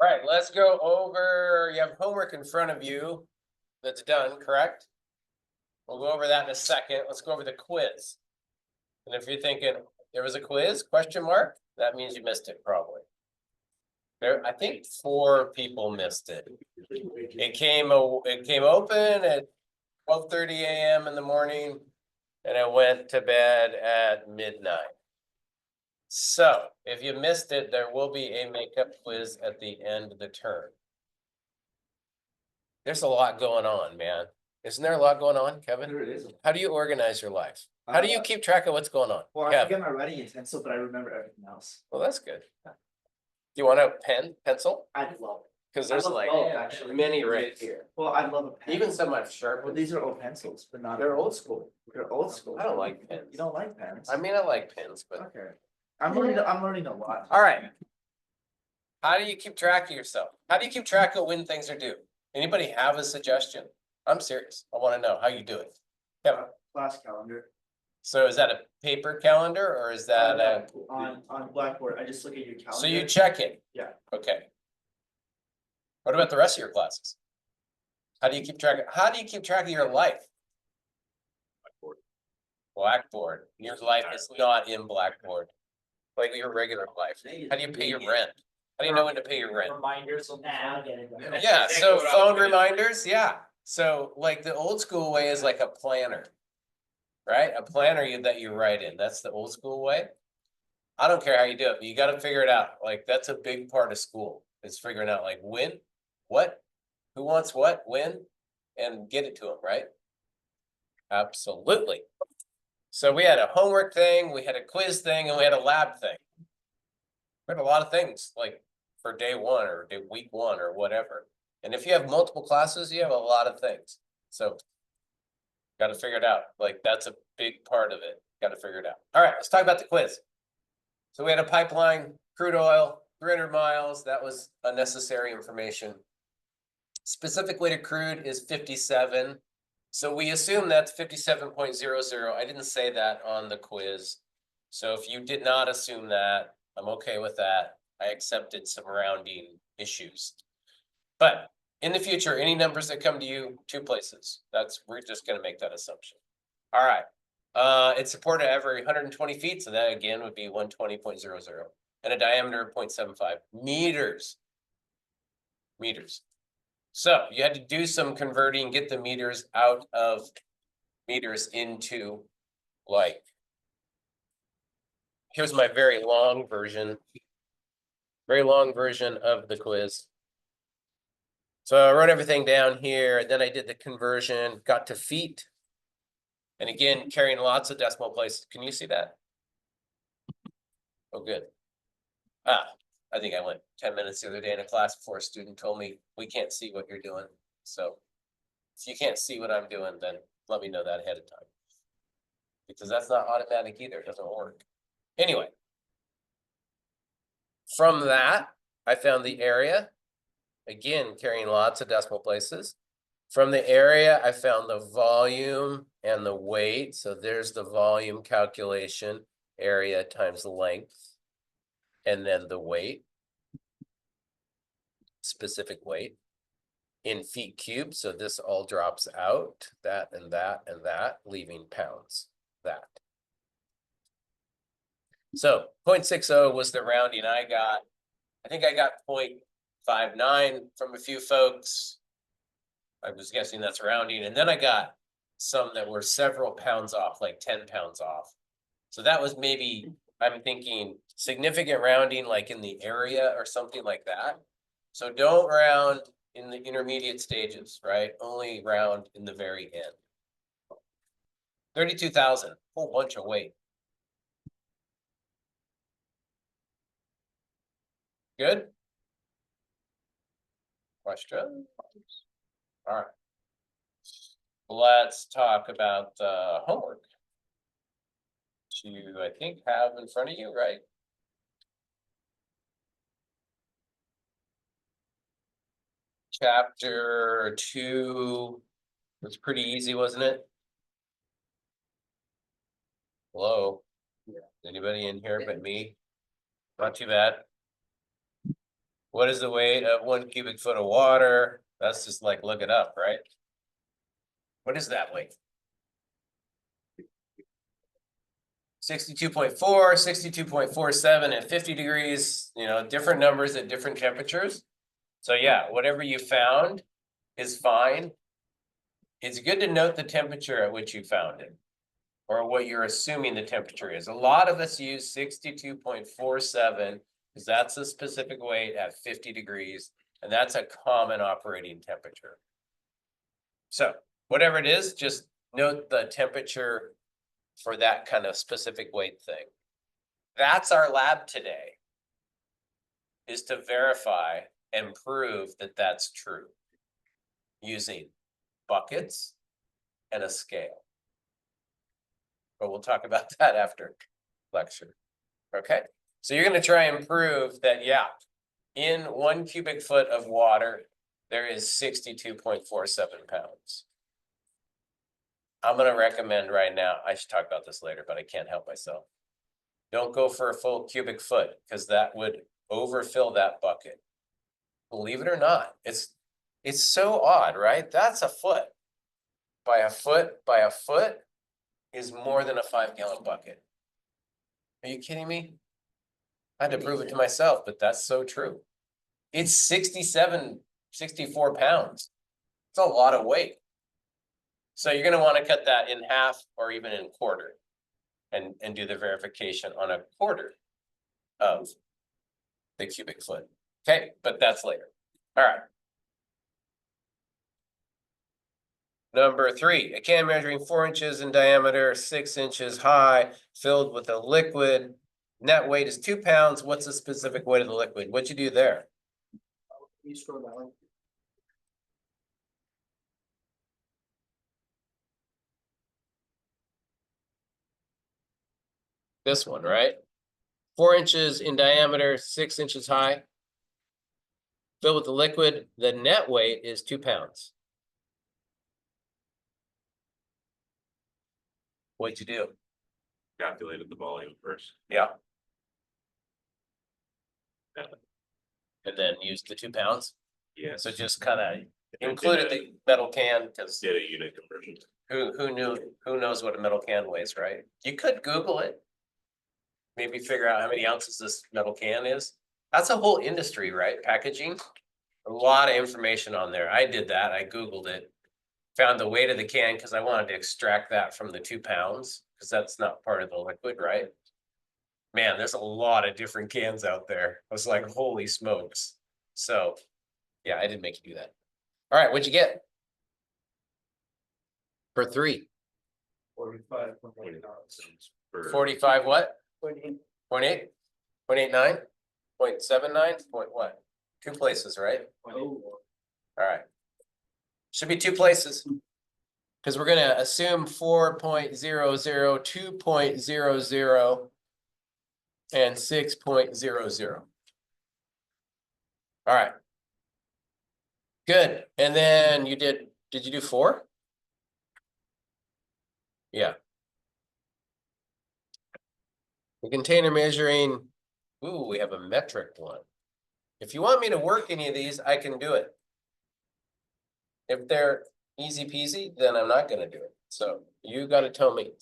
All right, let's go over, you have homework in front of you that's done, correct? We'll go over that in a second. Let's go over the quiz. And if you're thinking there was a quiz, question mark, that means you missed it probably. I think 4 people missed it. It came open at 12:30 a.m. in the morning, and I went to bed at midnight. So if you missed it, there will be a makeup quiz at the end of the term. There's a lot going on, man. Isn't there a lot going on, Kevin? There it is. How do you organize your life? How do you keep track of what's going on? Well, I Kev? forget my writing utensil, but I remember everything else. Well, that's good. Do you want a pencil? I'd love it. Because there's like actually. many right here. Well, I'd love a pen. Even some I've sharpened. Well, these are old pencils, but not. They're old school. They're old school. I don't like pens. You don't like pens? I mean, I like pens, but. Okay. I'm learning a lot. All right. How do you keep track of yourself? How do you keep track of when things are due? Anybody have a suggestion? I'm serious. I want to know how you do it. Kevin? Class calendar. So is that a paper calendar or is that a? On Blackboard, I just look at your calendar. So you check it? Yeah. Okay. What about the rest of your classes? How do you keep track of your life? Blackboard. Your life is not in Blackboard. Like your regular life. How do you pay your rent? How do you know when to pay your rent? Reminders on that. Yeah, so phone reminders, yeah. So like the old school way is like a planner. Right? A planner that you write in. That's the old school way. I don't care how you do it, but you got to figure it out. Like that's a big part of school. Is figuring out like when, what, who wants what, when, and get it to them, right? Absolutely. So we had a homework thing, we had a quiz thing, and we had a lab thing. We had a lot of things like for day 1 or week 1 or whatever. And if you have multiple classes, you have a lot of things. So got to figure it out. Like that's a big part of it. Got to figure it out. All right, let's talk about the quiz. So we had a pipeline, crude oil, 300 miles. That was unnecessary information. Specific weight of crude is 57. So we assume that's 57.00. I didn't say that on the quiz. So if you did not assume that, I'm okay with that. I accepted some rounding issues. But in the future, any numbers that come to you, 2 places. We're just going to make that assumption. All right. It's supported every 120 feet. So that again would be 120.00 and a diameter of 0.75 meters. So you had to do some converting, get the meters out of meters into like, here's my very long version of the quiz. So I wrote everything down here, and then I did the conversion, got to feet. And again, carrying lots of decimal places. Can you see that? Oh, good. I think I went 10 minutes the other day in a class before a student told me, we can't see what you're doing. So if you can't see what I'm doing, then let me know that ahead of time. Because that's not automatic either, it doesn't work. Anyway. From that, I found the area. Again, carrying lots of decimal places. From the area, I found the volume and the weight. So there's the volume calculation, area times length, and then the weight, specific weight in feet cubed. So this all drops out, that and that and that, leaving pounds, that. So 0.60 was the rounding I got. I think I got 0.59 from a few folks. I was guessing that's rounding. And then I got some that were several pounds off, like 10 pounds off. So that was maybe, I'm thinking significant rounding, like in the area or something like that. So don't round in the intermediate stages, right? Only round in the very end. 32,000, whole bunch of weight. Good? Question? All right. Let's talk about homework. You, I think, have in front of you, right? Chapter 2 was pretty easy, wasn't it? Hello? Yeah. Anybody in here but me? Not too bad. What is the weight of 1 cubic foot of water? That's just like, look it up, right? What is that weight? 62.4, 62.47 at 50 degrees, different numbers at different temperatures. So yeah, whatever you found is fine. It's good to note the temperature at which you found it, or what you're assuming the temperature is. A lot of us use 62.47 because that's a specific weight at 50 degrees, and that's a common operating temperature. So whatever it is, just note the temperature for that kind of specific weight thing. That's our lab today, is to verify and prove that that's true using buckets and a scale. But we'll talk about that after lecture. Okay, so you're going to try and prove that, yeah, in 1 cubic foot of water, there is 62.47 pounds. I'm going to recommend right now, I should talk about this later, but I can't help myself. Don't go for a full cubic foot because that would overfill that bucket. Believe it or not, it's so odd, right? That's a foot. By a foot is more than a 5-gallon bucket. Are you kidding me? I had to prove it to myself, but that's so true. It's 67, 64 pounds. It's a lot of weight. So you're going to want to cut that in half or even in quarter and do the verification on a quarter of the cubic foot. Okay, but that's later. All right. Number 3, a can measuring 4 inches in diameter, 6 inches high, filled with a liquid. Net weight is 2 pounds. What's the specific weight of the liquid? What'd you do there? Can you scroll down? This one, right? 4 inches in diameter, 6 inches high, filled with the liquid. The net weight is 2 pounds. What'd you do? Calculated the volume first. Yeah. And then used the 2 pounds. Yes. So just kind of included the metal can because Did a unit conversion. who knows what a metal can weighs, right? You could Google it. Maybe figure out how many ounces this metal can is. That's a whole industry, right? Packaging. A lot of information on there. I did that. I Googled it. Found the weight of the can because I wanted to extract that from the 2 pounds because that's not part of the liquid, right? Man, there's a lot of different cans out there. I was like, holy smokes. So yeah, I didn't make you do that. All right, what'd you get? For 3. 45.8 For 45 what? 0.8. 0.8? 0.89? 0.79? Point what? 2 places, right? Oh. All right. Should be 2 places. Because we're gonna assume 4.00, 2.00, and 6.00. All right. Good. And then did you do 4? Yeah. The container measuring, ooh, we have a metric one. If you want me to work any of these, I can do it. If they're easy peasy, then I'm not gonna do it. So you gotta tell me.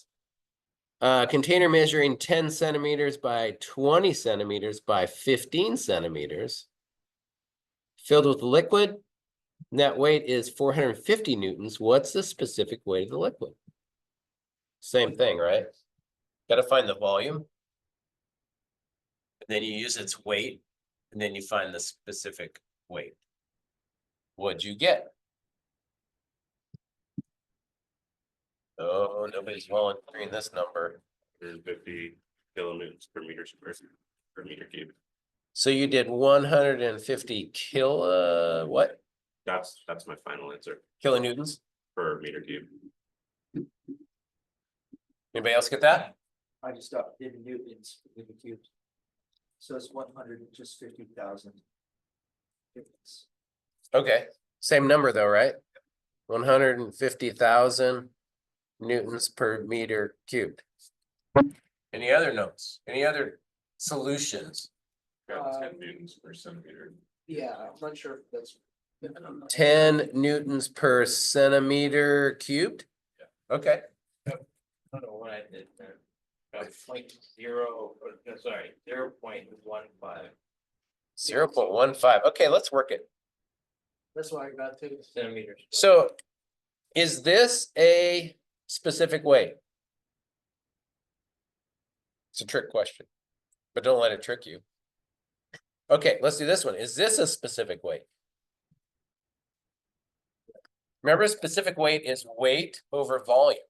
Container measuring 10 centimeters by 20 centimeters by 15 centimeters. Filled with liquid. Net weight is 450 newtons. What's the specific weight of the liquid? Same thing, right? Gotta find the volume. And then you use its weight, and then you find the specific weight. What'd you get? Oh, nobody's volunteering this number. 150 kilonewtons per meter squared per meter cube. So you did 150 what? That's my final answer Kilonewtons? per meter cube. Anybody else get that? I just did newtons in the cubes. So it's 150,000. Okay, same number though, right? 150,000 newtons per meter cubed. Any other notes? Any other solutions? Got Um, 10 newtons per centimeter. Yeah, I'm not sure if that's. 10 newtons per centimeter cubed? Okay, I don't know what I did there. Like 0.15 0.15. Okay, let's work it. That's why I got to. centimeters. So is this a specific weight? It's a trick question, but don't let it trick you. Okay, let's do this one. Is this a specific weight? Remember, specific weight is weight over volume.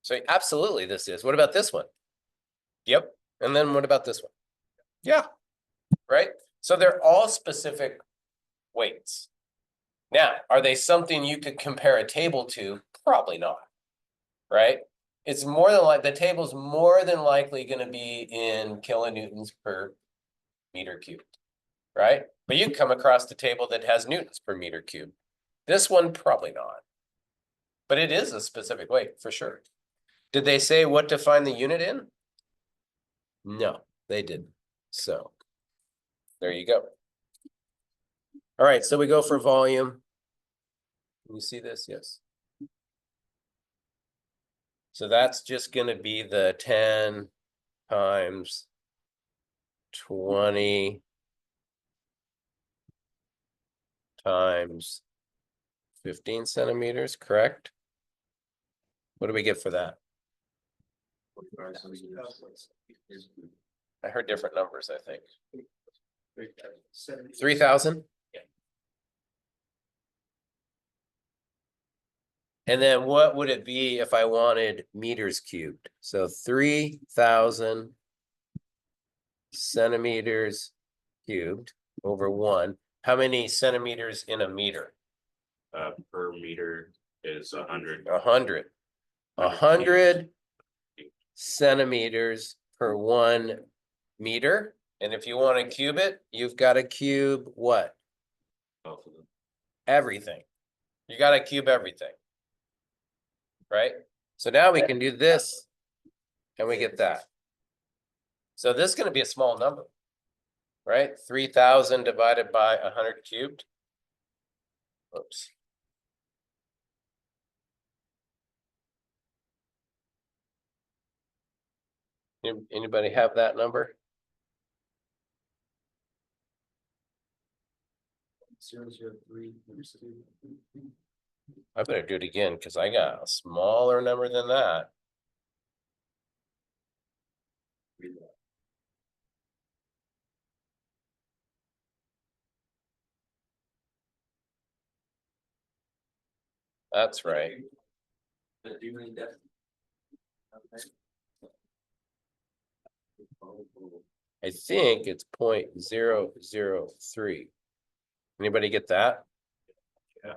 So absolutely this is. What about this one? Yep. And then what about this one? Yeah. Right? So they're all specific weights. Now, are they something you could compare a table to? Probably not. Right? It's more than like the table's more than likely going to be in kilonewtons per meter cubed. Right? But you can come across the table that has newtons per meter cubed. This one, probably not. But it is a specific weight for sure. Did they say what to find the unit in? No, they didn't. So there you go. All right, so we go for volume. Can you see this? Yes. So that's just going to be the 10 times 20 times 15 centimeters, correct? What do we get for that? I heard different numbers, I think. 3,000? Yeah. And then what would it be if I wanted meters cubed? So 3,000 centimeters cubed over 1. How many centimeters in a meter? Per meter is 100. 100. 100 centimeters per 1 meter. And if you want to cube it, you've got to cube what? Both of them. Everything. You got to cube everything. Right? So now we can do this and we get that. So this is going to be a small number, right? 3,000 divided by 100 cubed. Oops. Anybody have that number? 003. I better do it again because I got a smaller number than that. That's right. Do you mean that? I think it's 0.003. Anybody get that?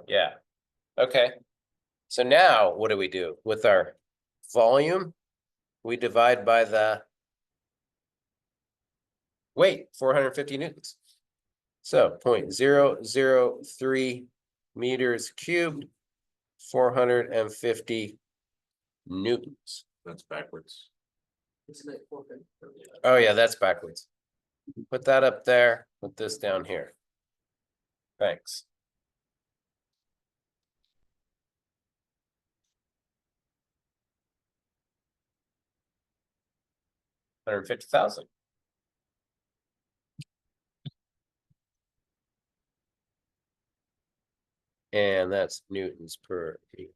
Yeah. Okay. So now what do we do with our volume? We divide by the weight, 450 newtons. So 0.003 meters cubed, 450 newtons. That's backwards. Isn't it 450? Oh yeah, that's backwards. Put that up there, put this down here. Thanks. $150,000. And that's newtons per meter.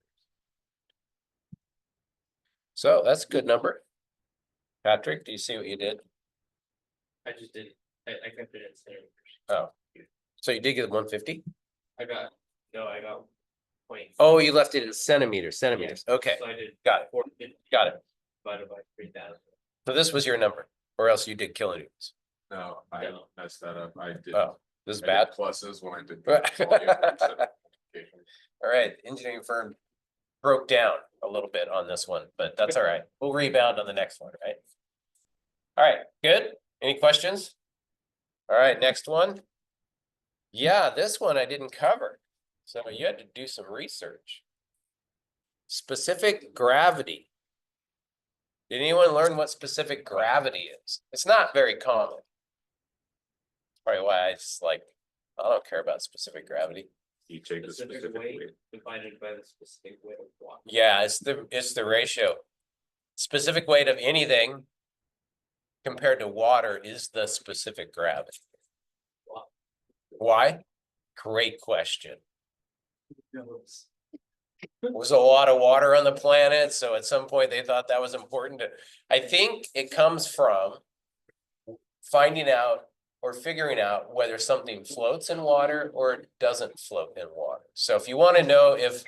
So that's a good number. Patrick, do you see what you did? I just did, I kept it in centimeters. Oh, so you did get 150? I got 0.. Oh, you left it in centimeters, Okay, So I did got it, 450 got it. divided by 3,000. So this was your number, or else you did kilonewtons. No, I No. messed that up. I did. Oh, this is I bad. did pluses when I did. Right. volume instead of multiplication. All right, engineering firm broke down a little bit on this one, but that's all right. We'll rebound on the next one, right? All right, good. Any questions? All right, next one. Yeah, this one I didn't cover. So you had to do some research. Specific gravity. Did anyone learn what specific gravity is? It's not very common. Probably why I just like I don't care about specific gravity. You take the Specific specific weight weight. divided by the specific weight of water. Yeah, it's the ratio. Specific weight of anything compared to water is the specific gravity. Why? Great question. Was a lot of water on the planet, so at some point they thought that was important. I think it comes from finding out or figuring out whether something floats in water or it doesn't float in water. So if you want to know if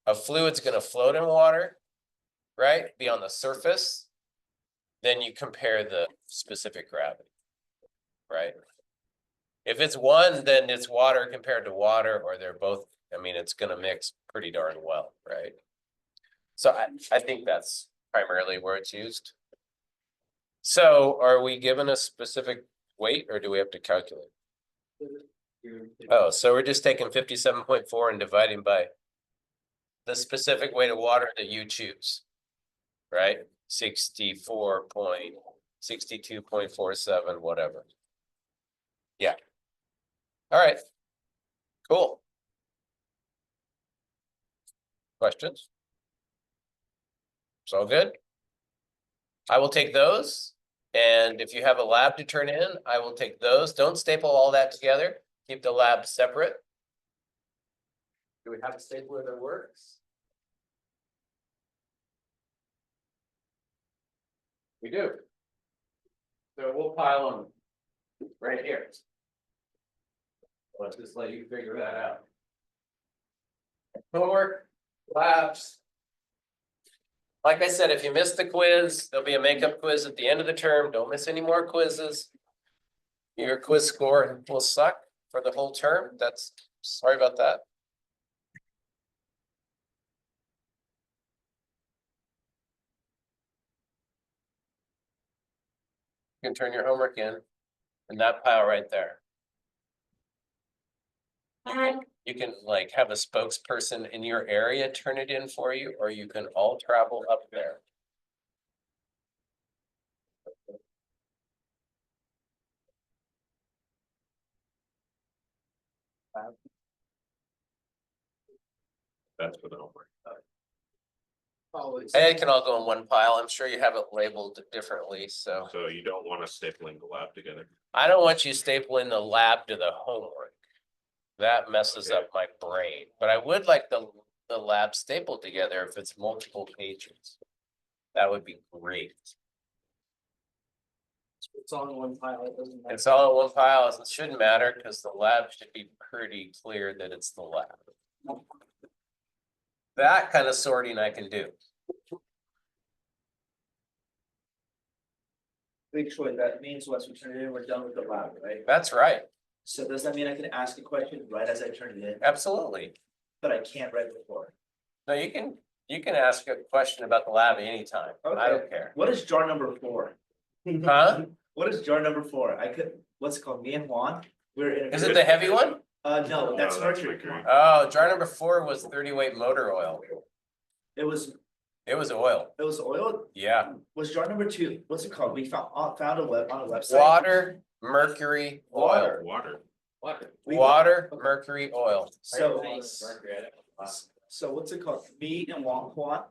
a fluid's going to float in water, right, be on the surface, then you compare the specific gravity, right? If it's one, then it's water compared to water, or they're both, I mean, it's gonna mix pretty darn well, right? So I think that's primarily where it's used. So are we given a specific weight or do we have to calculate? Oh, so we're just taking 57.4 and dividing by the specific weight of water that you choose, right? 62.47, whatever. Yeah. All right. Cool. Questions? It's all good. I will take those. And if you have a lab to turn in, I will take those. Don't staple all that together. Keep the lab separate. Do we have a stapler that works? We do. So we'll pile them right here. Let's just let you figure that out. Homework, labs. Like I said, if you missed the quiz, there'll be a makeup quiz at the end of the term. Don't miss any more quizzes. Your quiz score will suck for the whole term. Sorry about that. You can turn your homework in that pile right there. You can like have a spokesperson in your area turn it in for you, or you can all travel up there. That's for the homework. Always. And it can all go in one pile. I'm sure you have it labeled differently, so. So you don't want us stapling the lab together. I don't want you stapling the lab to the homework. That messes up my brain, but I would like the lab stapled together if it's multiple pages. That would be great. It's all in one pile, it doesn't matter. It's all in one pile. It shouldn't matter because the lab should be pretty clear that it's the lab. That kind of sorting I can do. Big choice, that means once we turn it in, we're done with the lab, right? That's right. So does that mean I can ask a question right as I turn it in, Absolutely. but I can't right before? No, you can ask a question about the lab anytime. I don't care. What is jar number 4? Huh? What is jar number 4? What's it called? Me and Juan, we're in. Is it the heavy one? No, that's No, that's mercury. mercury. Oh, jar number 4 was 30 weight motor oil. It was Oil. oil. Yeah. Was jar number 2? What's it called? We found on a website. Water, mercury, oil. Water. Water, mercury, oil. So, Nice. so what's it called? Me and Juan,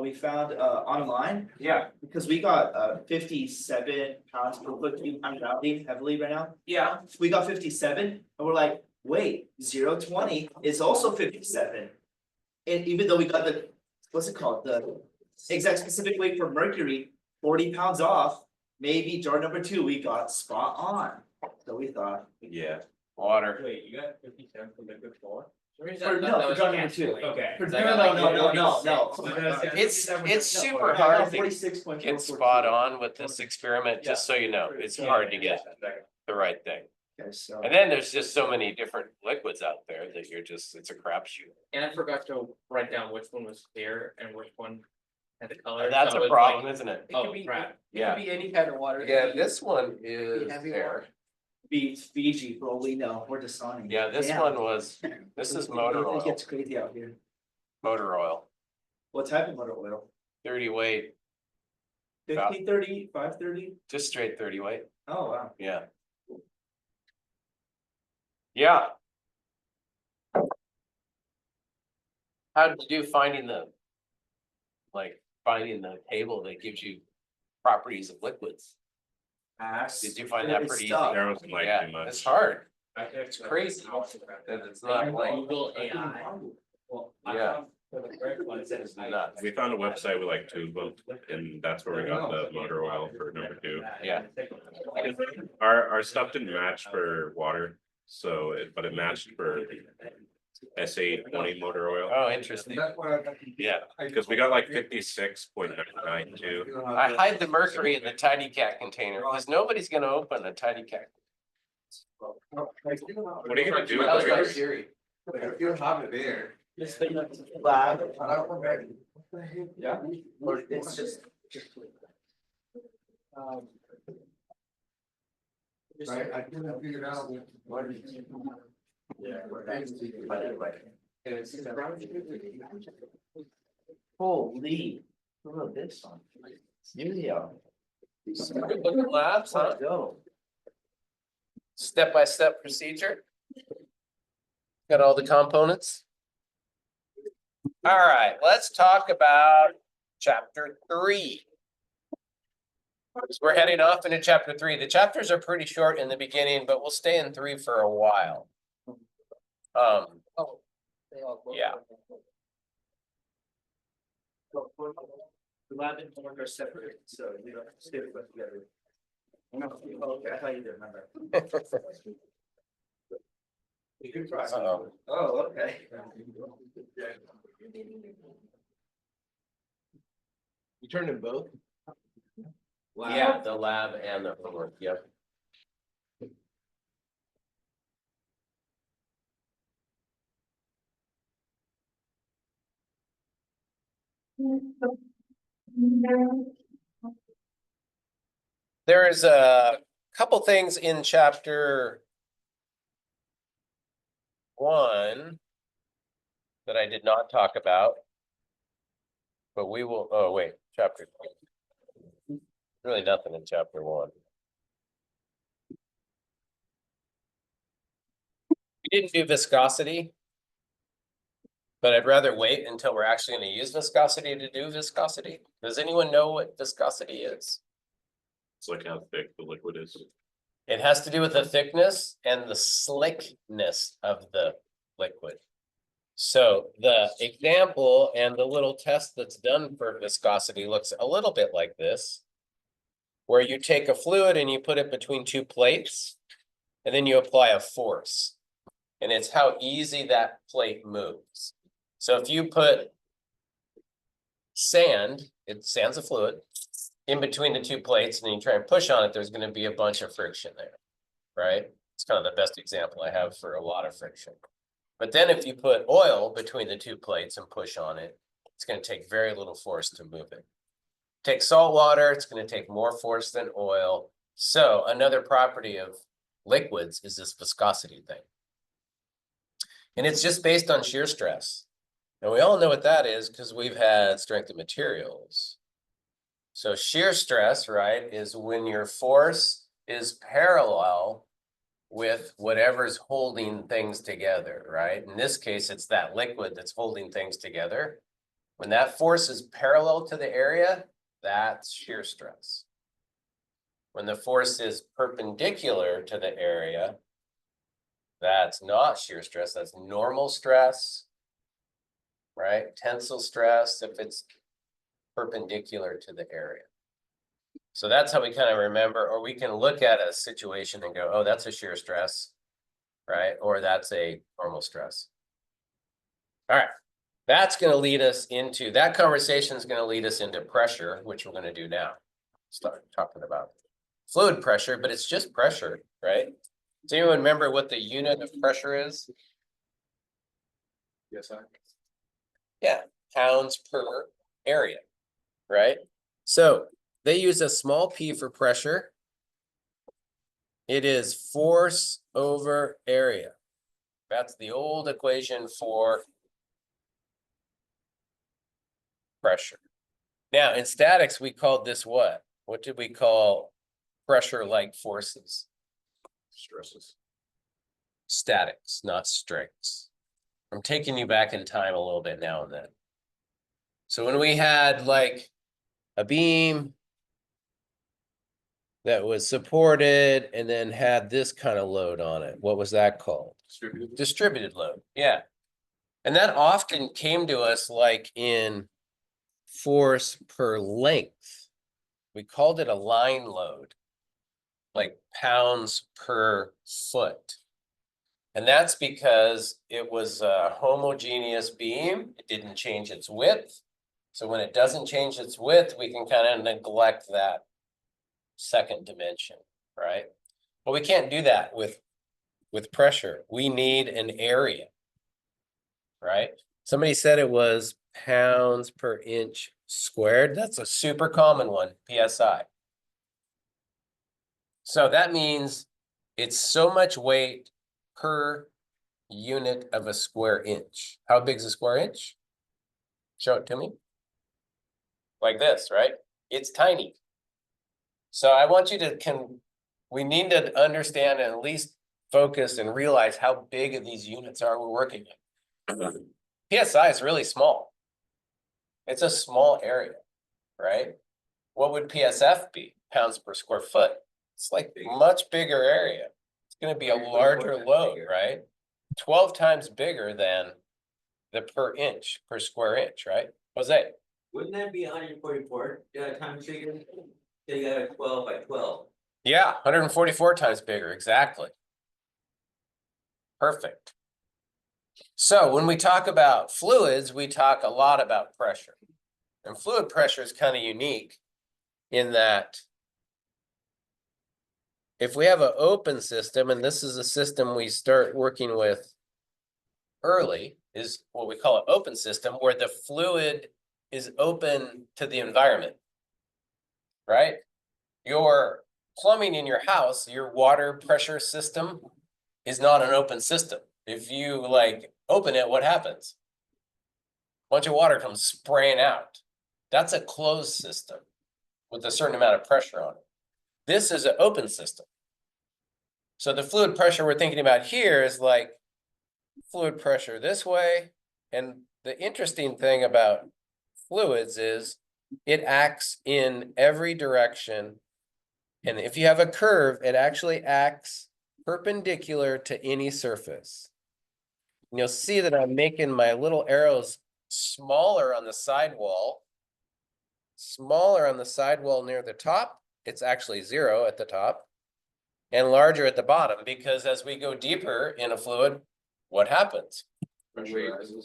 we found online. Yeah. Because we got 57 pounds per foot cube. I'm drowning heavily right now. Yeah. We got 57 and we're like, wait, 020 is also 57. And even though we got the, what's it called? The exact specific weight for mercury, 40 pounds off, maybe jar number 2, we got spot on. So we thought. Yeah. Water. Wait, you got 57 for liquid floor? For jar number 2. Okay. No. It's super hard to get spot on with this experiment, just so you know. It's hard to get the right thing. Okay, so. And then there's just so many different liquids out there that it's a crapshoot. And I forgot to write down which one was clear and which one had the color. That's so a it's problem, like- isn't it? Oh, crap. Yeah. Be any kind of water. Yeah, this one is heavy there. Be Fiji, for all we know, we're Dasani. Yeah, this one was, this is motor It oil, gets crazy out here. motor oil, What type of motor oil? 30 weight, 50, 30, 530? just straight 30 weight. Oh, wow. Yeah. Yeah. How did you do finding finding the table that gives you properties of liquids? Did you find that pretty easy? There wasn't like Yeah, too much. it's hard. It's crazy that it's not like. Google AI. Yeah. It's nuts. We found a website with like two of them, and that's where we got the motor oil for number 2. Yeah. Our stuff didn't match for water, so but it matched for SA20 motor oil. Oh, interesting. Yeah, because we got like 56.992. I hide the mercury in the tidy cat container because nobody's gonna open a tidy cat. What are you gonna do That was with my yours? theory. If you have it there. Lab. Yeah. Or it's just. Right, I couldn't figure out what it is. Holy, look at this one. Yeah. Good looking labs, huh? Let's go. Step-by-step procedure. Got all the components. All right, let's talk about chapter 3. We're heading off into chapter 3. The chapters are pretty short in the beginning, but we'll stay in 3 for a while. Yeah. The lab and homework are separate, so you don't stay with us together. No, okay, I thought you did remember. You can try. Uh-oh. Oh, okay. You turned in both? Yeah, the lab and the homework, yep. There's a couple things in chapter 1 that I did not talk about. But we will, oh wait, chapter 2. Really nothing in chapter 1. We didn't do viscosity. But I'd rather wait until we're actually going to use viscosity to do viscosity. Does anyone know what viscosity is? It's like how thick the liquid is. It has to do with the thickness and the slickness of the liquid. So the example and the little test that's done for viscosity looks a little bit like this, where you take a fluid and you put it between 2 plates, and then you apply a force. And it's how easy that plate moves. So if you put sand's a fluid, in between the 2 plates, and then you try and push on it, there's going to be a bunch of friction there, right? It's kind of the best example I have for a lot of friction. But then if you put oil between the 2 plates and push on it, it's going to take very little force to move it. Take salt water, it's going to take more force than oil. So another property of liquids is this viscosity thing. And it's just based on shear stress. And we all know what that is because we've had strength of materials. So shear stress, right, is when your force is parallel with whatever's holding things together, right? In this case, it's that liquid that's holding things together. When that force is parallel to the area, that's shear stress. When the force is perpendicular to the area, that's not shear stress, that's normal stress, right? Tensile stress if it's perpendicular to the area. So that's how we kind of remember, or we can look at a situation and go, oh, that's a shear stress, right? Or that's a normal stress. All right, that's going to lead us into, that conversation is going to lead us into pressure, which we're going to do now. Start talking about fluid pressure, but it's just pressure, right? Does anyone remember what the unit of pressure is? Yes, I. Yeah, pounds per area, right? So they use a small p for pressure. It is force over area. That's the old equation for pressure. Now in statics, we called this what? What did we call pressure-like forces? Stresses. statics, not strings. I'm taking you back in time a little bit now and then. So when we had like a beam that was supported and then had this kind of load on it, what was that called? Distributed load, yeah. And that often came to us like in force per length. We called it a line load, like pounds per foot. And that's because it was a homogeneous beam. It didn't change its width. So when it doesn't change its width, we can kind of neglect that second dimension, right? Well, we can't do that with pressure. We need an area, right? Somebody said it was pounds per inch squared. That's a super common one, PSI. So that means it's so much weight per unit of a square inch. How big is a square inch? Show it to me. Like this, right? It's tiny. So I want you to, we need to understand and at least focus and realize how big of these units are we're working in. PSI is really small. It's a small area, right? What would PSF be? Pounds per square foot. It's like much bigger area. It's going to be a larger load, right? 12 times bigger than the per inch, per square inch, right? Jose? Wouldn't that be 144 times bigger? So you got a 12 by 12. Yeah, 144 times bigger, exactly. Perfect. So when we talk about fluids, we talk a lot about pressure. And fluid pressure is kind of unique in that if we have an open system, and this is a system we start working with early, is what we call an open system, where the fluid is open to the environment, right? Your plumbing in your house, your water pressure system is not an open system. If you like open it, what happens? A bunch of water comes spraying out. That's a closed system with a certain amount of pressure on it. This is an open system. So the fluid pressure we're thinking about here is like fluid pressure this way. And the interesting thing about fluids is it acts in every direction. And if you have a curve, it actually acts perpendicular to any surface. And you'll see that I'm making my little arrows smaller on the sidewall. Smaller on the sidewall near the top. It's actually 0 at the top. And larger at the bottom, because as we go deeper in a fluid, what happens?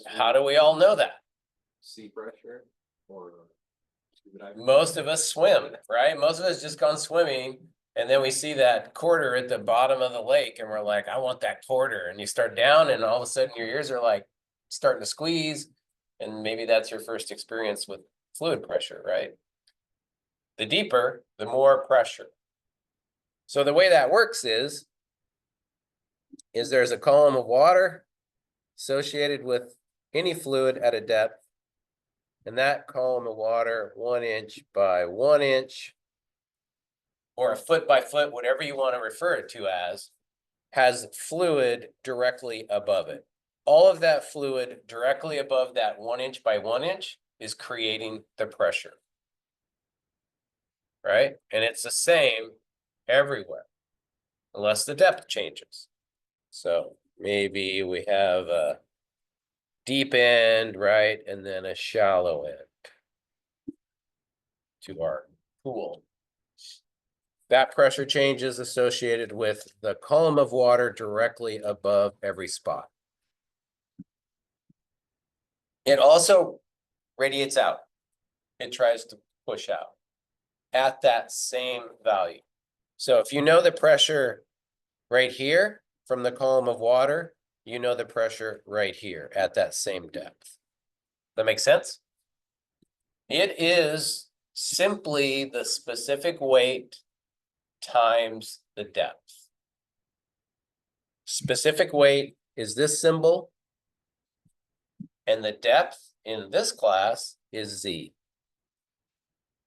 How do we all know that? Sea pressure or? Most of us swim, right? Most of us just gone swimming, and then we see that quarter at the bottom of the lake, and we're like, I want that quarter. And you start down, and all of a sudden your ears are like starting to squeeze, and maybe that's your first experience with fluid pressure, right? The deeper, the more pressure. So the way that works is there's a column of water associated with any fluid at a depth. And that column of water, 1 inch by 1 inch, or a foot by foot, whatever you want to refer it to as, has fluid directly above it. All of that fluid directly above that 1 inch by 1 inch is creating the pressure. Right? And it's the same everywhere, unless the depth changes. So maybe we have a deep end, right? And then a shallow end to our pool. That pressure change is associated with the column of water directly above every spot. It also radiates out. It tries to push out at that same value. So if you know the pressure right here from the column of water, you know the pressure right here at that same depth. That makes sense? It is simply the specific weight times the depth. Specific weight is this symbol, and the depth in this class is Z.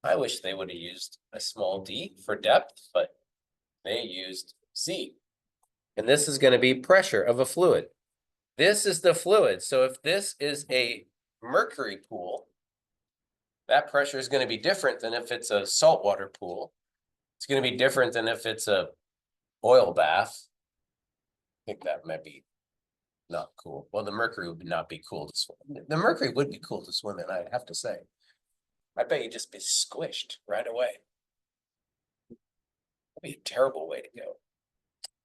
I wish they would have used a small d for depth, but they used Z. And this is gonna be pressure of a fluid. This is the fluid, so if this is a mercury pool, that pressure is gonna be different than if it's a saltwater pool. It's gonna be different than if it's a oil bath. I think that might be not cool. Well, the mercury would not be cool to swim. The mercury would be cool to swim in, I'd have to say. I bet you'd just be squished right away. That'd be a terrible way to go.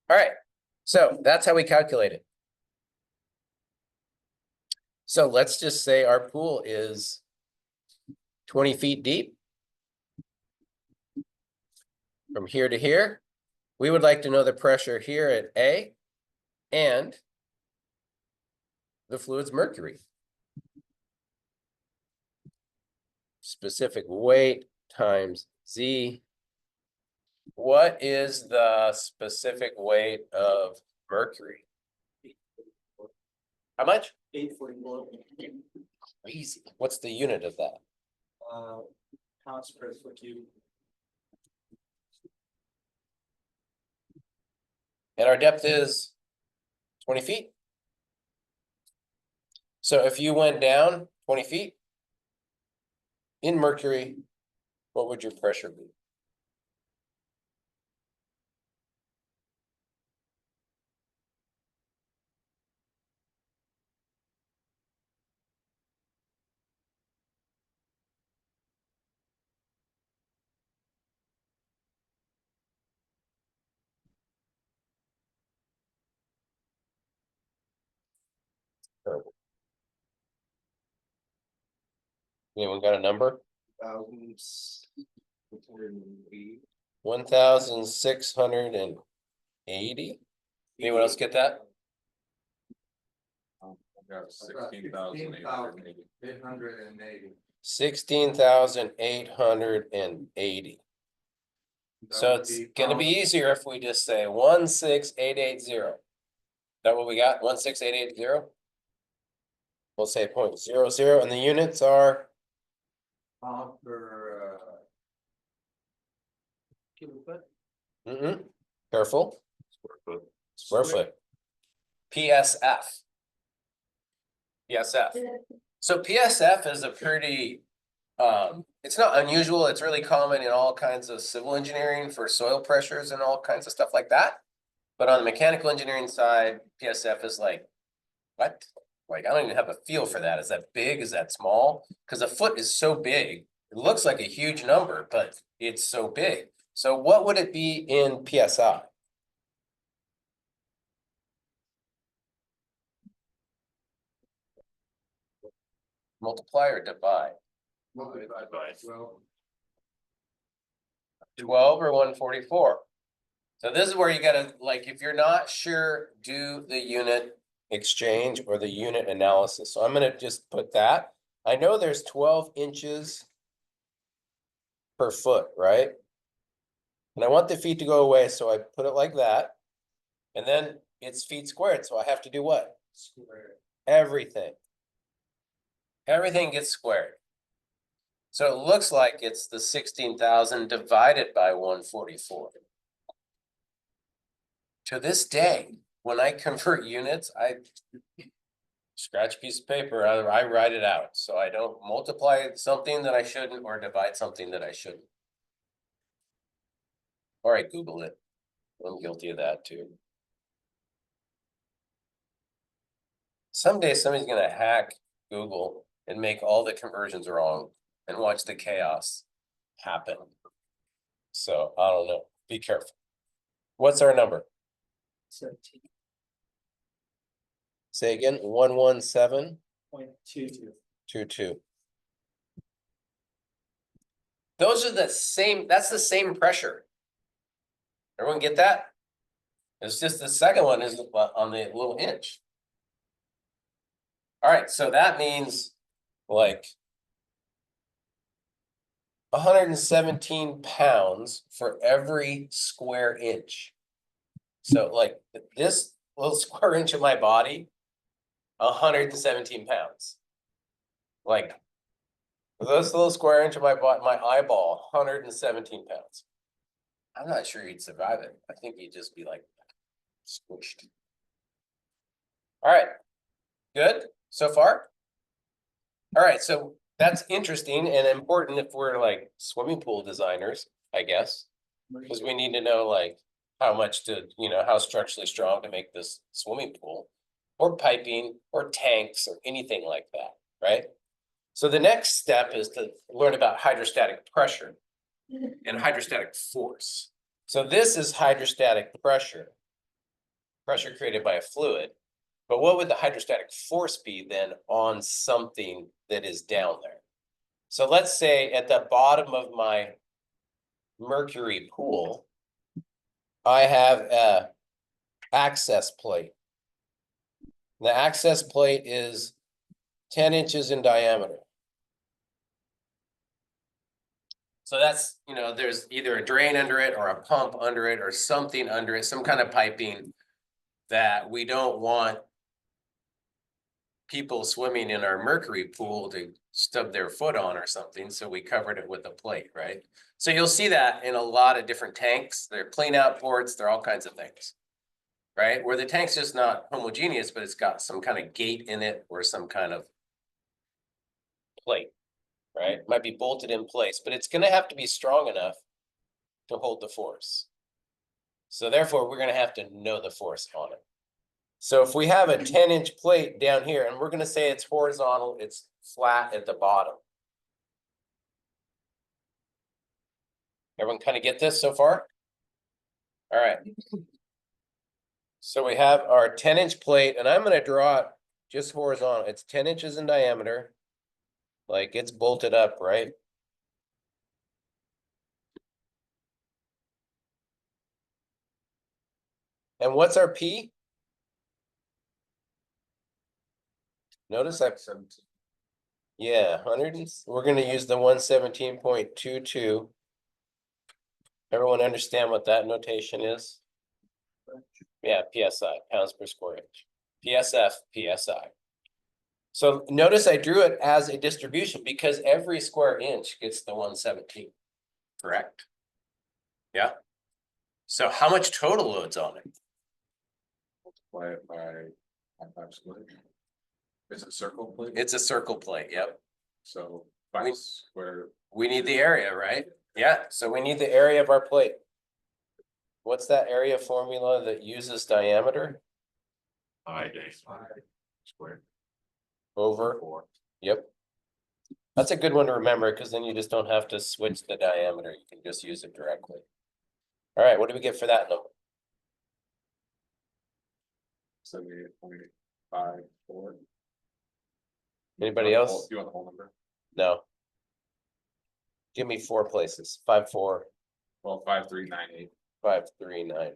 All right, so that's how we calculate it. So let's just say our pool is 20 feet deep. From here to here, we would like to know the pressure here at A and the fluid's mercury. Specific weight times Z. What is the specific weight of mercury? How much? 844 Crazy. What's the unit of that? pounds per foot cube. And our depth is 20 feet. So if you went down 20 feet in mercury, what would your pressure be? Terrible. Anyone got a number? 1,680. Anyone else get that? Got 16,880. 16,880. So it's gonna be easier if we just say 16880. That what we got? 16880? We'll say 0.00 and the units are Per, careful, Square foot. square foot. PSF. PSF. So PSF is a pretty, it's not unusual, it's really common in all kinds of civil engineering for soil pressures and all kinds of stuff like that. But on the mechanical engineering side, PSF is like, what? Like, I don't even have a feel for that. Is that big? Is that small? Because a foot is so big. It looks like a huge number, but it's so big. So what would it be in PSI? Multiply or divide? Divide. 12 or 144. So this is where you gotta, like, if you're not sure, do the unit exchange or the unit analysis. So I'm gonna just put that. I know there's 12 inches per foot, right? And I want the feet to go away, so I put it like that. And then it's feet squared, so I have to do what? Square. Everything. Everything gets squared. So it looks like it's the 16,000 divided by 144. To this day, when I convert units, I scratch a piece of paper, I write it out, so I don't multiply something that I shouldn't or divide something that I shouldn't. Or I Google it. I'm guilty of that too. Someday somebody's gonna hack Google and make all the conversions wrong and watch the chaos happen. So I don't know, be careful. What's our number? 17.22. Say again, 11722. Those are the same, that's the same pressure. Everyone get that? It's just the second one is on the little inch. All right, so that means like 117 pounds for every square inch. So like this little square inch of my body, 117 pounds. Like this little square inch of my body, my eyeball, 117 pounds. I'm not sure you'd survive it. I think you'd just be like, squished. All right, good so far? All right, so that's interesting and important if we're like swimming pool designers, I guess. Because we need to know like how much to, how structurally strong to make this swimming pool. Or piping, or tanks, or anything like that, right? So the next step is to learn about hydrostatic pressure and hydrostatic force. So this is hydrostatic pressure. Pressure created by a fluid. But what would the hydrostatic force be then on something that is down there? So let's say at the bottom of my mercury pool, I have a access plate. The access plate is 10 inches in diameter. So that's, there's either a drain under it or a pump under it or something under it, some kind of piping that we don't want people swimming in our mercury pool to stub their foot on or something. So we covered it with a plate, right? So you'll see that in a lot of different tanks. They're clean out ports, they're all kinds of things, right? Where the tank's just not homogeneous, but it's got some kind of gate in it or some kind of plate, right? Might be bolted in place, but it's gonna have to be strong enough to hold the force. So therefore, we're gonna have to know the force on it. So if we have a 10-inch plate down here, and we're gonna say it's horizontal, it's flat at the bottom. Everyone kind of get this so far? All right. So we have our 10-inch plate, and I'm gonna draw it just horizontal. It's 10 inches in diameter. Like it's bolted up, right? And what's our P? Notice I, yeah, we're gonna use the 117.22. Everyone understand what that notation is? Yeah, PSI, pounds per square inch. PSF, PSI. So notice I drew it as a distribution because every square inch gets the 117, correct? Yeah. So how much total load's on it? Multiply it by 5 squared. It's a circle plate, It's a circle plate, yep. so We- 5 square. We need the area, right? Yeah, so we need the area of our plate. What's that area formula that uses diameter? I days. Squared. Over, 4. yep. That's a good one to remember because then you just don't have to switch the diameter. You can just use it directly. All right, what do we get for that number? 78.54. Anybody else? You want the whole number? No. Give me 4 places. 5, 4, Well, 5398. 5, 3, 9.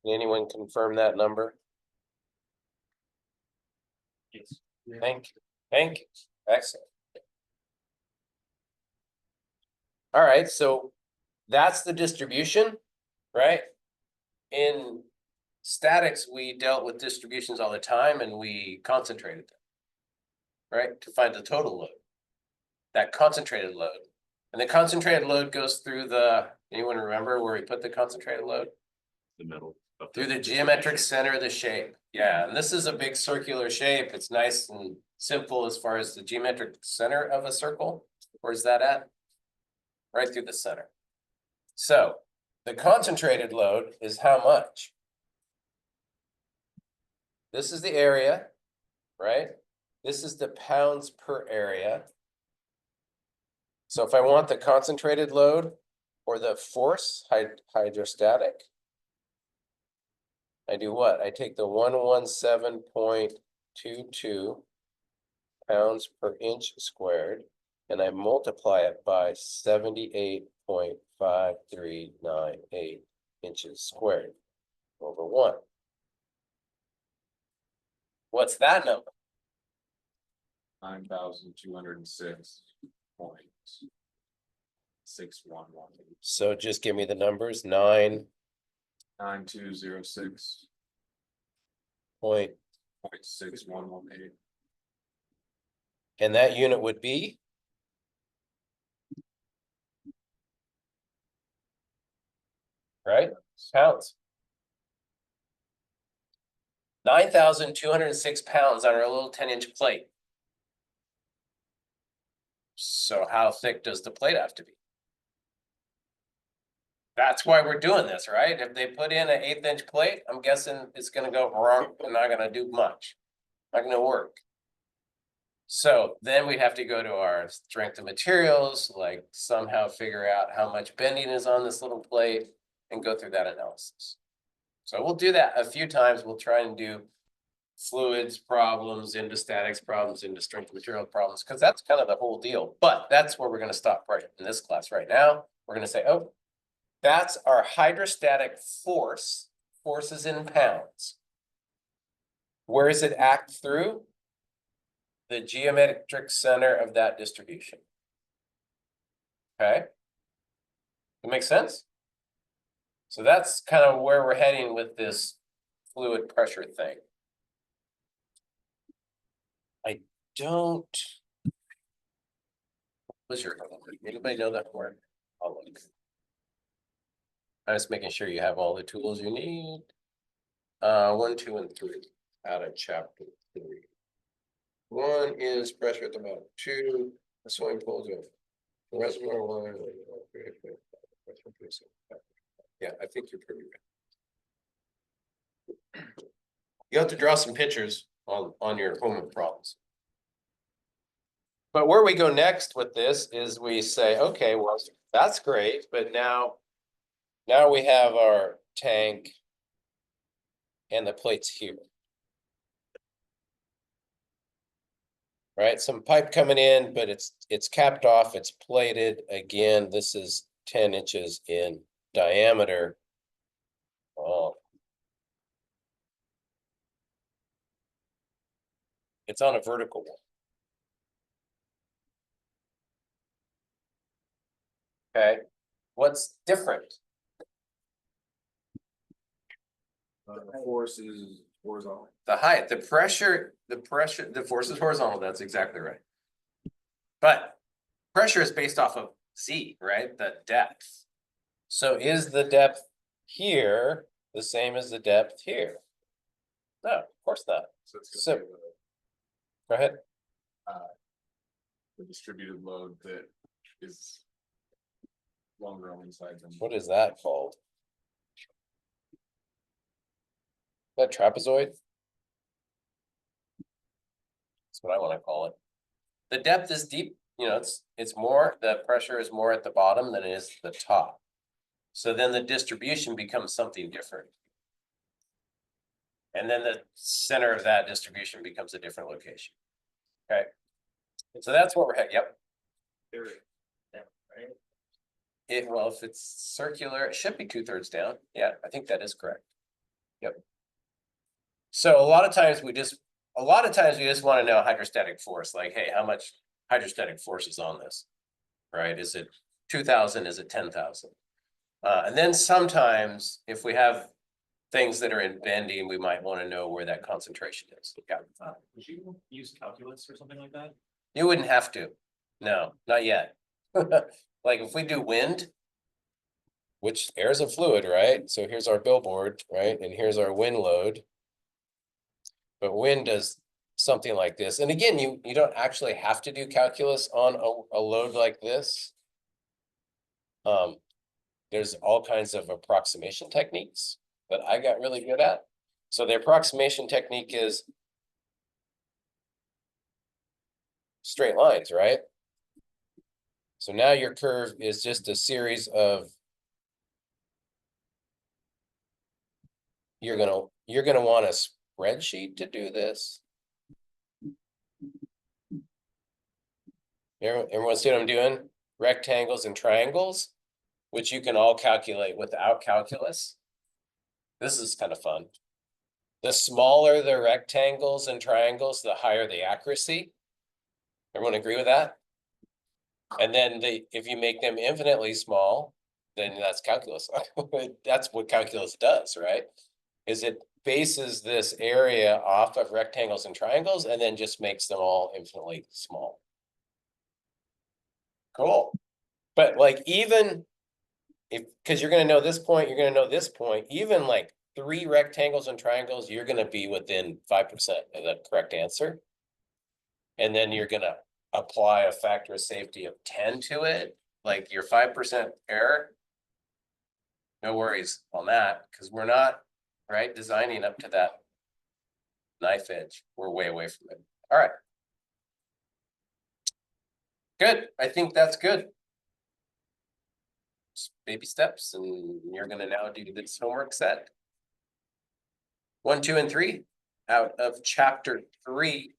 Can anyone confirm that number? Yes. Thank you, excellent. All right, so that's the distribution, right? In statics, we dealt with distributions all the time and we concentrated them. Right, to find the total load. That concentrated load. And the concentrated load goes through anyone remember where we put the concentrated load? The middle. of Through the geometric center of the shape. Yeah, and this is a big circular shape. It's nice and simple as far as the geometric center of a circle. Where's that at? Right through the center. So the concentrated load is how much? This is the area, right? This is the pounds per area. So if I want the concentrated load or the force, hydrostatic, I do what? I take the 117.22 pounds per inch squared, and I multiply it by 78.5398 inches squared over 1. What's that number? 9,206.611. So just give me the numbers, 9 9206.6118. point, and that unit would be? Right? Pounds. 9,206 pounds on our little 10-inch plate. So how thick does the plate have to be? That's why we're doing this, right? If they put in an 1/8-inch plate, I'm guessing it's gonna go wrong and not gonna do much. Not gonna work. So then we have to go to our strength of materials, like somehow figure out how much bending is on this little plate and go through that analysis. So we'll do that a few times. We'll try and do fluids problems into statics problems into strength of material problems, because that's kind of the whole deal. But that's where we're gonna stop right in this class right now. We're gonna say, oh, that's our hydrostatic force, forces in pounds. Where does it act through? The geometric center of that distribution. Okay? That makes sense? So that's kind of where we're heading with this fluid pressure thing. I don't. What's your, anybody know that word? I'll look. I'm just making sure you have all the tools you need. 1, 2, and 3 out of chapter 3. 1 is pressure at the bottom. 2, the swimming pool's of reservoir water. Yeah, I think you're pretty right. You have to draw some pictures on your homework problems. But where we go next with this is we say, okay, well, that's great, but now we have our tank and the plates here. Right, some pipe coming in, but it's capped off, it's plated. Again, this is 10 inches in diameter. Oh. It's on a vertical one. Okay, what's different? Force is horizontal. The height, the pressure, the force is horizontal, that's exactly right. But pressure is based off of Z, right? The depth. So is the depth here the same as the depth here? No, of course not. So it's So- gonna be Go ahead. the distributed load that is longer on one side than. What is that called? That trapezoid? That's what I want to call it. The depth is deep, you know, it's more, the pressure is more at the bottom than it is at the top. So then the distribution becomes something different. And then the center of that distribution becomes a different location. Okay. So that's what we're at. Yep. Well, if it's circular, it should be 2/3 down. Yeah, I think that is correct. Yep. So a lot of times we just want to know hydrostatic force, like, hey, how much hydrostatic force is on this? Right? Is it 2,000? Is it 10,000? And then sometimes if we have things that are in bending, we might want to know where that concentration is. Yeah. Would you use calculus or something like that? You wouldn't have to. No, not yet. Like if we do wind, which air is a fluid, right? So here's our billboard, right? And here's our wind load. But wind does something like this. And again, you don't actually have to do calculus on a load like this. There's all kinds of approximation techniques that I got really good at. So the approximation technique is straight lines, right? So now your curve is just a series of, you're gonna want a spreadsheet to do this. Everyone see what I'm doing? Rectangles and triangles, which you can all calculate without calculus. This is kind of fun. The smaller the rectangles and triangles, the higher the accuracy. Everyone agree with that? And then if you make them infinitely small, then that's calculus. That's what calculus does, right? Is it bases this area off of rectangles and triangles and then just makes them all infinitely small. Cool. But like even cause you're gonna know this point, you're gonna know this point, even like 3 rectangles and triangles, you're gonna be within 5% of the correct answer. And then you're gonna apply a factor of safety of 10 to it, like your 5% error. No worries on that, cause we're not, right, designing up to that knife edge. We're way away from it. All right. Good, I think that's good. Just baby steps, and you're gonna now do this homework set. 1, 2, and 3 out of chapter 3.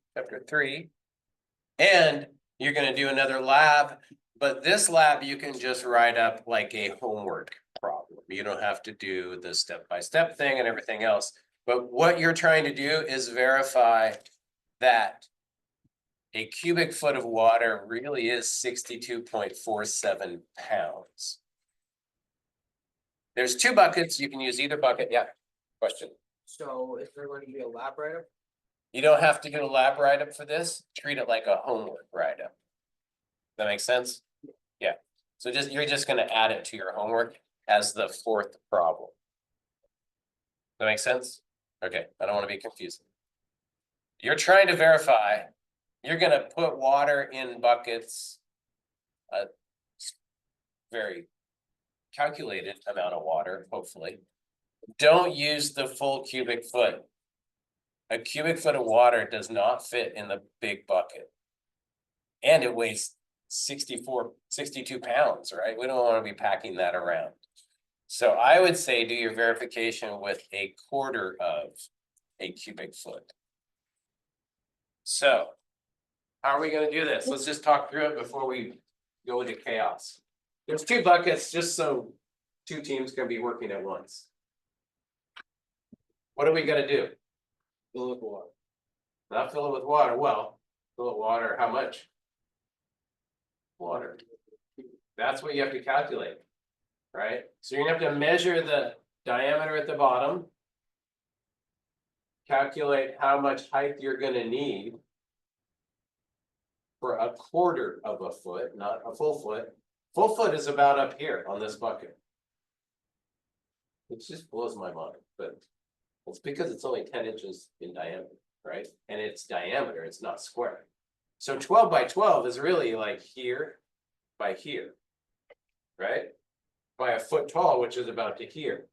And you're gonna do another lab, but this lab you can just write up like a homework problem. You don't have to do the step-by-step thing and everything else. But what you're trying to do is verify that a cubic foot of water really is 62.47 pounds. There's 2 buckets. You can use either bucket. Yeah, question. So is there going to be a lab write-up? You don't have to do a lab write-up for this. Treat it like a homework write-up. That makes sense? Yeah. So you're just gonna add it to your homework as the 4th problem. That makes sense? Okay, I don't want to be confusing. You're trying to verify, you're gonna put water in buckets. A very calculated amount of water, hopefully. Don't use the full cubic foot. A cubic foot of water does not fit in the big bucket. And it weighs 62 pounds, right? We don't want to be packing that around. So I would say do your verification with a quarter of a cubic foot. So how are we gonna do this? Let's just talk through it before we go into chaos. There's 2 buckets, just so 2 teams can be working at once. What are we gonna do? Fill it with water. Not fill it with water, well, fill it with water, how much? Water. That's what you have to calculate, right? So you're gonna have to measure the diameter at the bottom. Calculate how much height you're gonna need for a quarter of a foot, not a full foot. Full foot is about up here on this bucket. It just blows my mind, but it's because it's only 10 inches in diameter, right? And it's diameter, it's not square. So 12 by 12 is really like here by here, right? By a foot tall, which is about to here.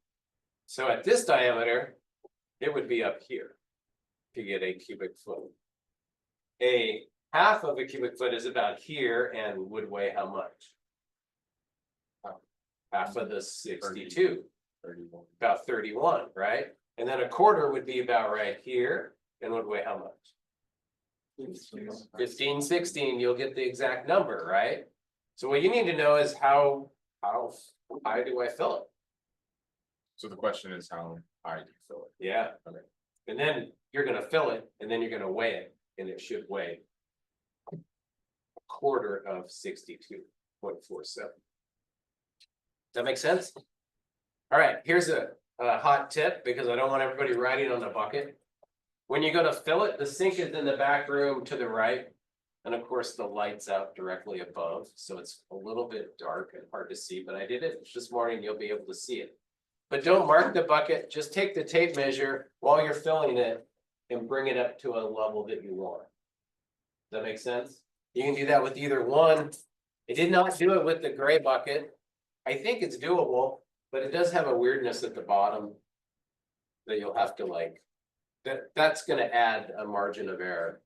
So at this diameter, it would be up here to get a cubic foot. A half of a cubic foot is about here and would weigh how much? Half of the 62, 31. about 31, right? And then a quarter would be about right here and would weigh how much? 15, 16, you'll get the exact number, right? So what you need to know is how high do I fill it? So the question is, how high do you fill it? Yeah, Okay. and then you're gonna fill it and then you're gonna weigh it and it should weigh a quarter of 62.47. Does that make sense? All right, here's a hot tip because I don't want everybody writing on the bucket. When you go to fill it, the sink is in the back room to the right. And of course, the light's out directly above, so it's a little bit dark and hard to see, but I did it this morning, you'll be able to see it. But don't mark the bucket, just take the tape measure while you're filling it and bring it up to a level that you want. Does that make sense? You can do that with either one. I did not do it with the gray bucket. I think it's doable, but it does have a weirdness at the bottom that you'll have to like, that's gonna add a margin of error.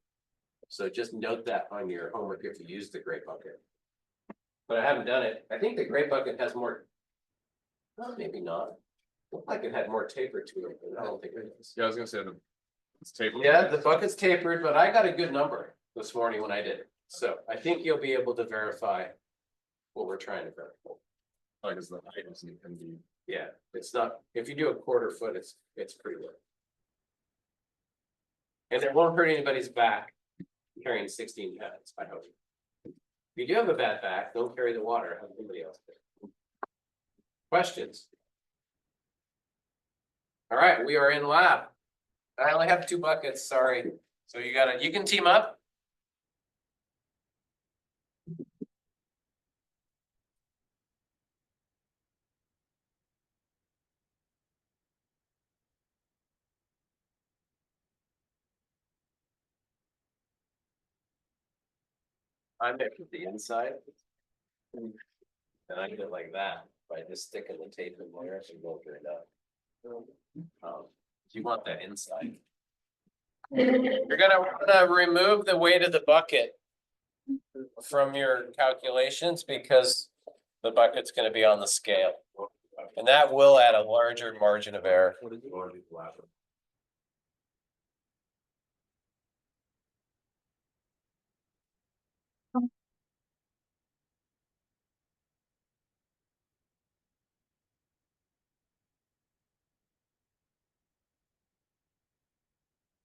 So just note that on your homework if you use the gray bucket. But I haven't done it. I think the gray bucket has more. Well, maybe not. Looked like it had more taper to it, but I don't think it is. Yeah, I was gonna say it's tapered. Yeah, the bucket's tapered, but I got a good number this morning when I did it. So I think you'll be able to verify what we're trying to verify. Like, is the height can be. Yeah, it's not, if you do a quarter foot, it's pretty low. And it won't hurt anybody's back carrying 16 pounds, I hope. If you do have a bad back, don't carry the water, have somebody else do. Questions? All right, we are in lab. I only have 2 buckets, sorry. So you can team up. I make it the inside. And I do it like that, by just sticking the tape in there and bolting it up. You want that inside. You're gonna wanna remove the weight of the bucket from your calculations because the bucket's gonna be on the scale. And that will add a larger margin of error. What is it?